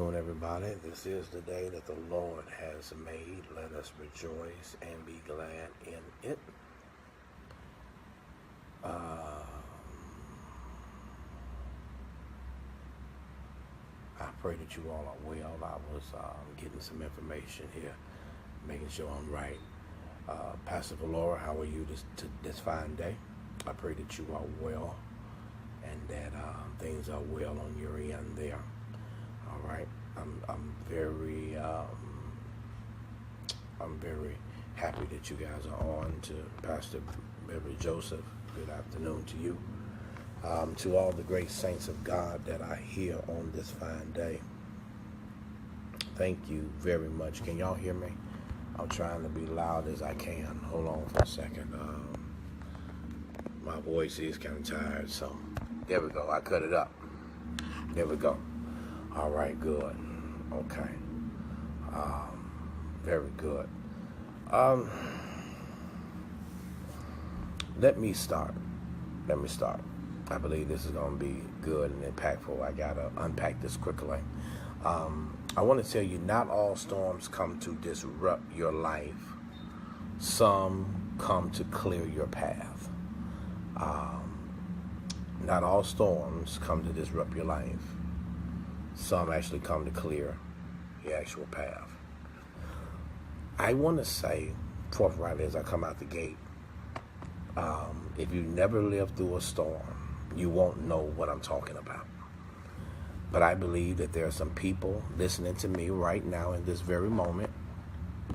afternoon, everybody. This is the day that the Lord has made. Let us rejoice and be glad in it. I pray that you all are well. I was getting some information here, making sure I'm right. Pastor Valora, how are you this fine day? I pray that you are well and that things are well on your end there. All right. I'm very happy that you guys are on. To Pastor Beverly Joseph, good afternoon to you. To all the great saints of God that are here on this fine day, thank you very much. Can y'all hear me? I'm trying to be loud as I can. Hold on for a second. My voice is kind of tired, so there we go. I cut it up. There we go. All right, good. Okay. Very good. Let me start. I believe this is going to be good and impactful. I got to unpack this quickly. I want to tell you, not all storms come to disrupt your life. Some come to clear your path. Not all storms come to disrupt your life. Some actually come to clear your actual path. I want to say, forthrightly as I come out the gate, if you never lived through a storm, you won't know what I'm talking about. But I believe that there are some people listening to me right now in this very moment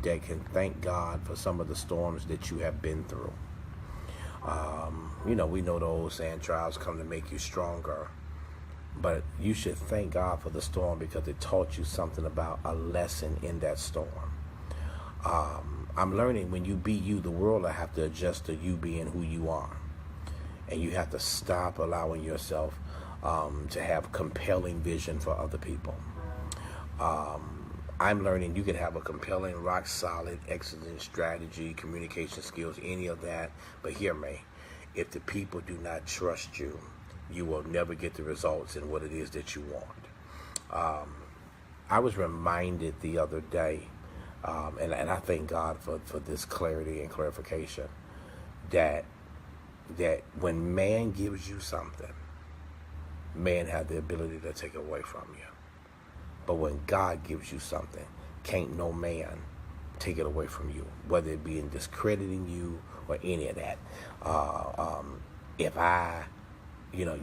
that can thank God for some of the storms that you have been through. We know the old saying, trials come to make you stronger. But you should thank God for the storm because it taught you something about a lesson in that storm. I'm learning when you be you, the world will have to adjust to you being who you are. And you have to stop allowing yourself to have compelling vision for other people. I'm learning you can have a compelling, rock solid, excellent strategy, communication skills, any of that. But hear me, if the people do not trust you, you will never get the results in what it is that you want. I was reminded the other day, and I thank God for this clarity and clarification, that when man gives you something, man has the ability to take it away from you. But when God gives you something, can't no man take it away from you, whether it be in discrediting you or any of that.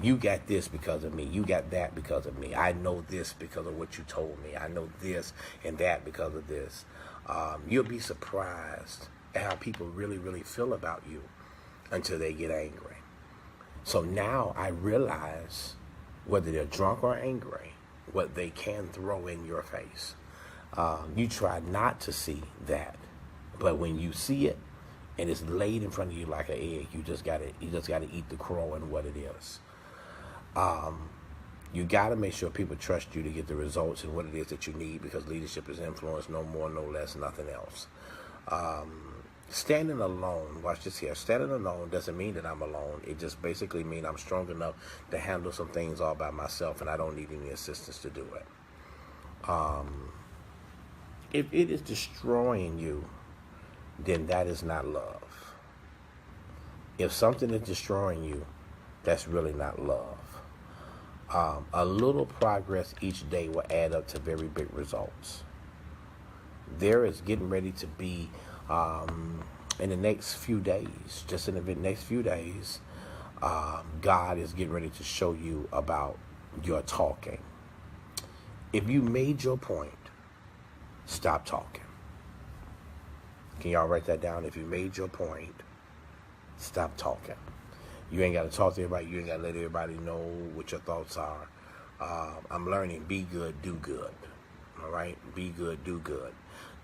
You got this because of me. You got that because of me. I know this because of what you told me. I know this and that because of this. You'll be surprised at how people really, really feel about you until they get angry. So now I realize, whether they're drunk or angry, what they can throw in your face. You try not to see that, but when you see it and it's laid in front of you like an egg, you just gotta eat the crow and what it is. You gotta make sure people trust you to get the results and what it is that you need, because leadership is influence, no more, no less, nothing else. Standing alone, watch this here. Standing alone doesn't mean that I'm alone. It just basically means I'm strong enough to handle some things all by myself, and I don't need any assistance to do it. If it is destroying you, then that is not love. If something is destroying you, that's really not love. A little progress each day will add up to very big results. There is getting ready to be, in the next few days, God is getting ready to show you about your talking. If you made your point, stop talking. Can y'all write that down? If you made your point, stop talking. You ain't got to talk to everybody. You ain't got to let everybody know what your thoughts are. I'm learning, be good, do good. All right? Be good, do good.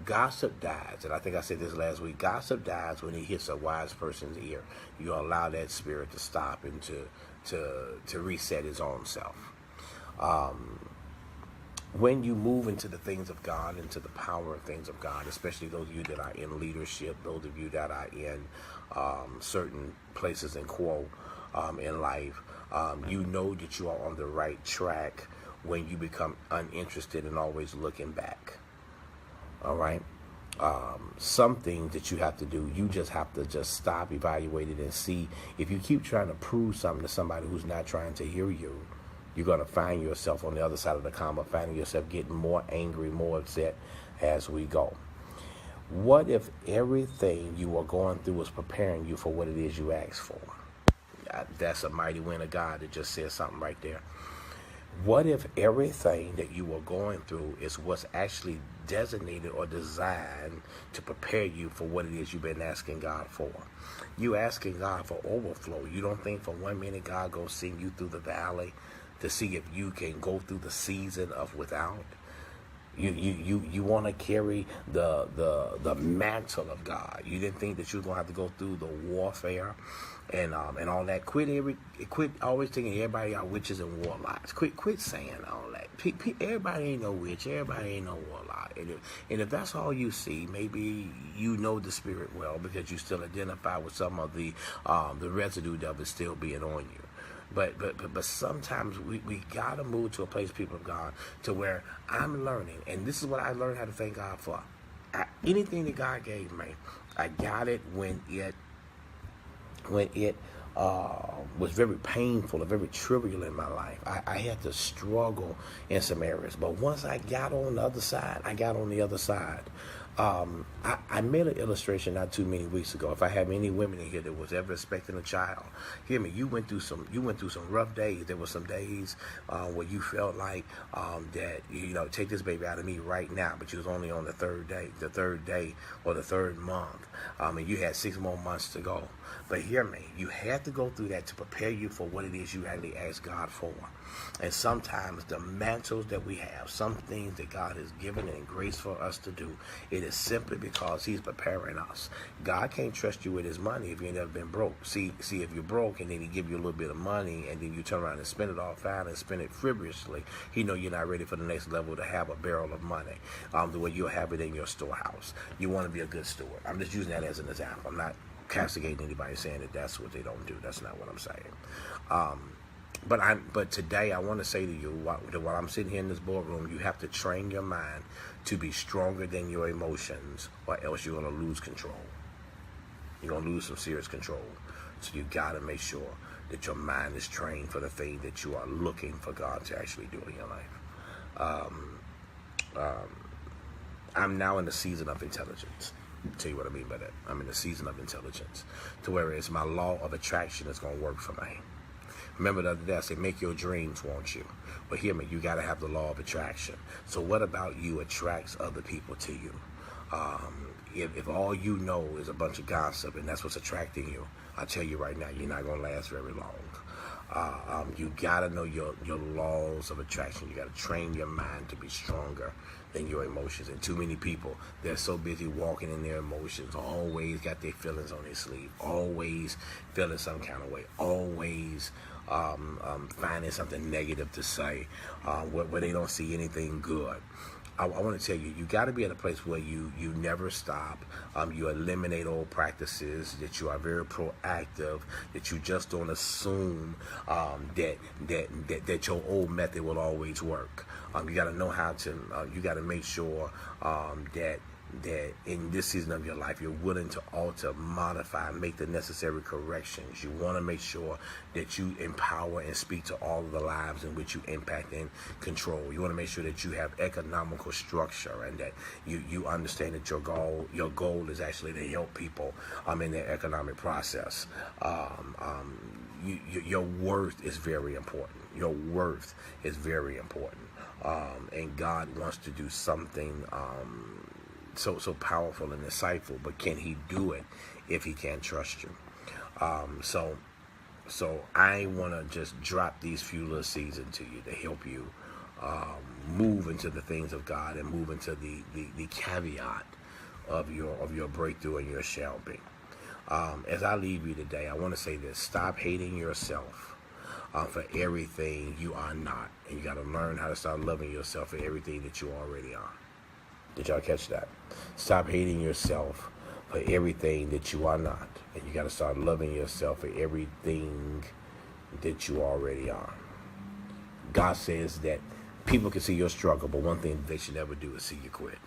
Gossip dies, and I think I said this last week. Gossip dies when it hits a wise person's ear. You allow that spirit to stop and to reset his own self. When you move into the things of God, into the power of things of God, especially those of you that are in leadership, those of you that are in certain places in life, you know that you are on the right track when you become uninterested and always looking back. All right. Some things that you have to do, you just have to just stop, evaluate it, and see. If you keep trying to prove something to somebody who's not trying to hear you, you're going to find yourself on the other side of the comma, finding yourself getting more angry, more upset as we go. What if everything you are going through is preparing you for what it is you asked for? That's a mighty wind of God that just said something right there. What if everything that you are going through is what's actually designated or designed to prepare you for what it is you've been asking God for? You asking God for overflow. You don't think for 1 minute God goes send you through the valley to see if you can go through the season of without? You want to carry the mantle of God. You didn't think that you were going to have to go through the warfare and all that. Quit always thinking everybody are witches and warlocks. Quit saying all that. Everybody ain't no witch. Everybody ain't no warlock. And if that's all you see, maybe you know the spirit well because you still identify with some of the residue of it still being on you. But sometimes we gotta move to a place, people of God, to where I'm learning, and this is what I learned how to thank God for. Anything that God gave me, I got it when it was very painful and very trivial in my life. I had to struggle in some areas, but once I got on the other side, I made an illustration not too many weeks ago. If I have any women in here that was ever expecting a child, hear me. You went through some rough days. There were some days where you felt like that take this baby out of me right now, but you was only on the third day or the third month, and you had 6 more months to go. But hear me, you had to go through that to prepare you for what it is you actually asked God for. And sometimes the mantles that we have, some things that God has given and grace for us to do, it is simply because He's preparing us. God can't trust you with His money if you've never been broke. See, if you're broke and then He give you a little bit of money and then you turn around and spend it all fine and spend it frivolously, He know you're not ready for the next level to have a barrel of money, the way you'll have it in your storehouse. You want to be a good steward. I'm just using that as an example. I'm not castigating anybody saying that that's what they don't do. That's not what I'm saying. But today I want to say to you, while I'm sitting here in this boardroom, you have to train your mind to be stronger than your emotions, or else you're going to lose control. You're going to lose some serious control. So you got to make sure that your mind is trained for the thing that you are looking for God to actually do in your life. I'm now in the season of intelligence. I'll tell you what I mean by that. I'm in the season of intelligence, to where it's my law of attraction is going to work for me. Remember the other day I said, make your dreams want you. But hear me, you got to have the law of attraction. So what about you attracts other people to you? If all you know is a bunch of gossip and that's what's attracting you, I'll tell you right now, you're not going to last very long. You got to know your laws of attraction. You got to train your mind to be stronger than your emotions. And too many people, they're so busy walking in their emotions, always got their feelings on their sleeve, always feeling some kind of way, always finding something negative to say, where they don't see anything good. I want to tell you, you got to be at a place where you never stop. You eliminate old practices, that you are very proactive, that you just don't assume that your old method will always work. You got to know how to, you got to make sure that in this season of your life, you're willing to alter, modify, make the necessary corrections. You want to make sure that you empower and speak to all of the lives in which you impact and control. You want to make sure that you have economical structure and that you understand that your goal is actually to help people in their economic process. Your worth is very important. Your worth is very important. And God wants to do something so powerful and insightful, but can He do it if He can't trust you? So I want to just drop these few little seeds into you to help you move into the things of God and move into the caveat of your breakthrough and your shall be. As I leave you today, I want to say this: stop hating yourself for everything you are not, and you got to learn how to start loving yourself for everything that you already are. Did y'all catch that? Stop hating yourself for everything that you are not. And you got to start loving yourself for everything that you already are. God says that People can see your struggle, but one thing they should never do is see you quit.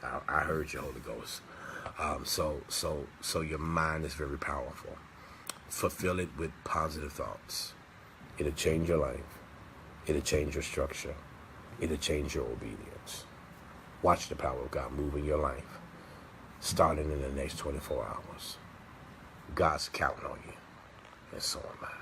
I heard you, Holy Ghost. So your mind is very powerful. Fulfill it with positive thoughts. It'll change your life. It'll change your structure. It'll change your obedience. Watch the power of God move in your life, starting in the next 24 hours. God's counting on you, and so am I.